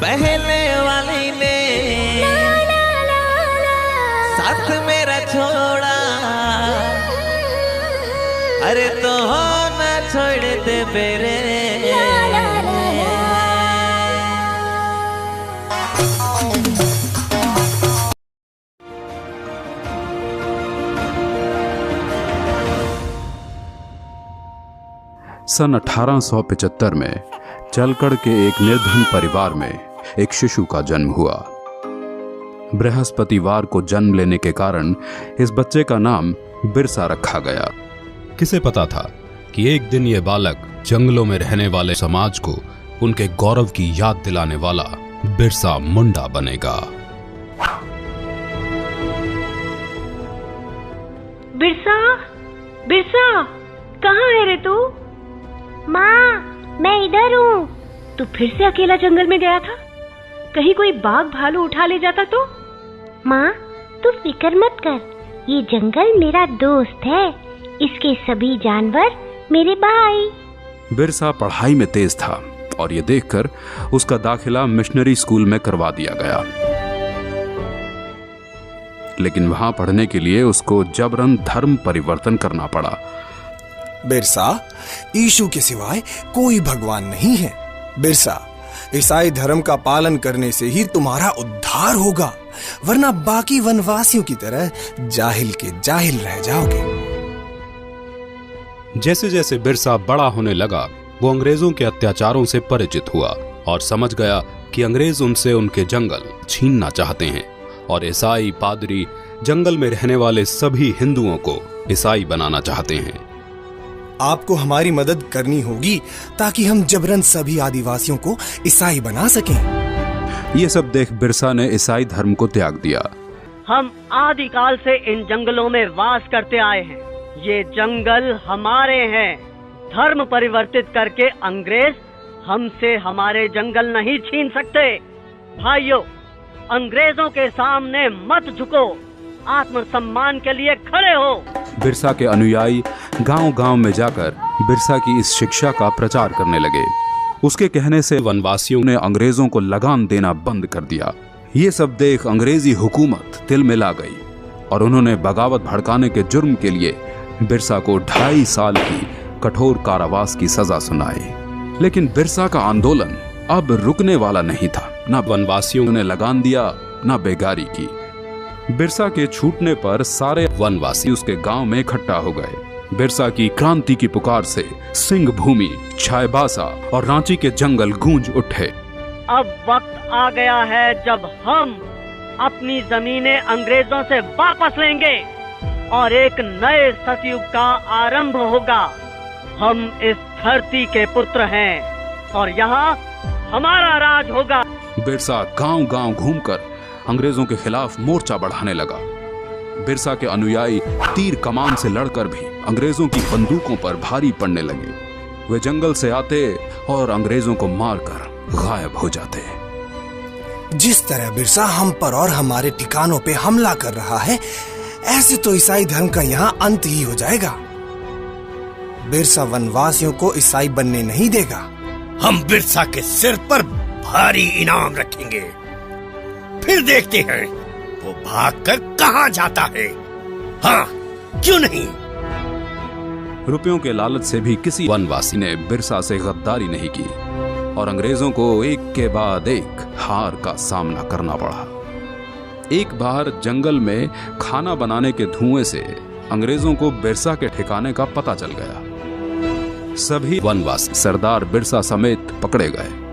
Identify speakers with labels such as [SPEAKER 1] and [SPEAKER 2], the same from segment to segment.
[SPEAKER 1] पहले वाली ने साथ मेरा छोड़ा, अरे तो ना छोड़ दे बेरे।
[SPEAKER 2] सन 1875 में चलकड़ के एक निर्धन परिवार में एक शिशु का जन्म हुआ। बृहस्पतिवार को जन्म लेने के कारण इस बच्चे का नाम बिरसा रखा गया।
[SPEAKER 3] किसे पता था कि एक दिन यह बालक जंगलों में रहने वाले समाज को उनके गौरव की याद दिलाने वाला बिरसा मुंडा बनेगा।
[SPEAKER 4] बिरसा, बिरसा, कहाँ है रे तू?
[SPEAKER 5] माँ, मैं इधर हूँ।
[SPEAKER 4] तू फिर से अकेला जंगल में गया था? कहीं कोई बाघ भालू उठा ले जाता तो?
[SPEAKER 5] माँ, तू फिक्र मत कर, ये जंगल मेरा दोस्त है, इसके सभी जानवर मेरे भाई।
[SPEAKER 2] बिरसा पढ़ाई में तेज था और ये देखकर उसका दाखिला मिशनरी स्कूल में करवा दिया गया, लेकिन वहां पढ़ने के लिए उसको जबरन धर्म परिवर्तन करना पड़ा।
[SPEAKER 6] बिरसा, यीशु के सिवाय कोई भगवान नहीं है। बिरसा, ईसाई धर्म का पालन करने से ही तुम्हारा उद्धार होगा, वरना बाकी वनवासियों की तरह जाहिल के जाहिल रह जाओगे।
[SPEAKER 3] जैसे जैसे बिरसा बड़ा होने लगा, वो अंग्रेजों के अत्याचारों से परिचित हुआ और समझ गया कि अंग्रेज उनसे उनके जंगल छीनना चाहते हैं और ईसाई पादरी जंगल में रहने वाले सभी हिंदुओं को ईसाई बनाना चाहते हैं।
[SPEAKER 6] आपको हमारी मदद करनी होगी ताकि हम जबरन सभी आदिवासियों को ईसाई बना सकें।
[SPEAKER 2] ये सब देख बिरसा ने ईसाई धर्म को त्याग दिया।
[SPEAKER 7] हम आदिकाल से इन जंगलों में वास करते आए हैं, ये जंगल हमारे हैं। धर्म परिवर्तित करके अंग्रेज हमसे हमारे जंगल नहीं छीन सकते। भाइयों, अंग्रेजों के सामने मत झुको, आत्मसम्मान के लिए खड़े हो।
[SPEAKER 2] बिरसा के अनुयायी गांव-गांव में जाकर बिरसा की इस शिक्षा का प्रचार करने लगे। उसके कहने से वनवासियों ने अंग्रेजों को लगान देना बंद कर दिया। ये सब देख अंग्रेजी हुकूमत तिलमिला गई और उन्होंने बगावत भड़काने के जुर्म के लिए बिरसा को 2.5 साल की कठोर कारावास की सजा सुनाई। लेकिन बिरसा का आंदोलन अब रुकने वाला नहीं था। न वनवासियों ने लगान दिया, न बेगारी की। बिरसा के छूटने पर सारे वनवासी उसके गांव में इकट्ठा हो गए। बिरसा की क्रांति की पुकार से सिंह भूमि, चाईबासा और रांची के जंगल गूंज उठे।
[SPEAKER 7] अब वक्त आ गया है जब हम अपनी जमीनें अंग्रेजों से वापस लेंगे और एक नए सतयुग का आरंभ होगा। हम इस धरती के पुत्र हैं और यहाँ हमारा राज होगा।
[SPEAKER 2] बिरसा गांव-गांव घूमकर अंग्रेजों के खिलाफ मोर्चा बढ़ाने लगा। बिरसा के अनुयायी तीर कमान से लड़कर भी अंग्रेजों की बंदूकों पर भारी पड़ने लगे। वे जंगल से आते और अंग्रेजों को मारकर गायब हो जाते।
[SPEAKER 6] जिस तरह बिरसा हम पर और हमारे ठिकानों पे हमला कर रहा है, ऐसे तो ईसाई धर्म का यहाँ अंत ही हो जाएगा। बिरसा वनवासियों को ईसाई बनने नहीं देगा।
[SPEAKER 8] हम बिरसा के सिर पर भारी इनाम रखेंगे, फिर देखते हैं वो भागकर कहां जाता है। हाँ, क्यों नहीं?
[SPEAKER 2] रुपयों के लालच से भी किसी वनवासी ने बिरसा से गद्दारी नहीं की और अंग्रेजों को एक के बाद एक हार का सामना करना पड़ा। एक बार जंगल में खाना बनाने के धुएं से अंग्रेजों को बिरसा के ठिकाने का पता चल गया। सभी वनवासी सरदार बिरसा समेत पकड़े गए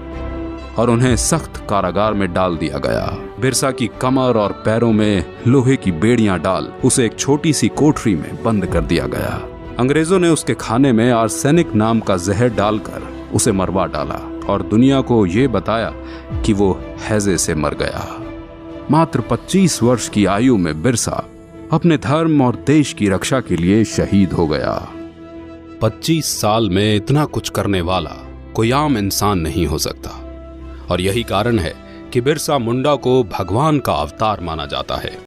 [SPEAKER 2] और उन्हें सख्त कारागार में डाल दिया गया। बिरसा की कमर और पैरों में लोहे की बेड़ियां डाल उसे एक छोटी सी कोठरी में बंद कर दिया गया। अंग्रेजों ने उसके खाने में आर्सेनिक नाम का जहर डालकर उसे मरवा डाला और दुनिया को ये बताया कि वो हैजे से मर गया। मात्र 25 वर्ष की आयु में बिरसा अपने धर्म और देश की रक्षा के लिए शहीद हो गया।
[SPEAKER 3] 25 साल में इतना कुछ करने वाला कोई आम इंसान नहीं हो सकता और यही कारण है कि बिरसा मुंडा को भगवान का अवतार माना जाता है।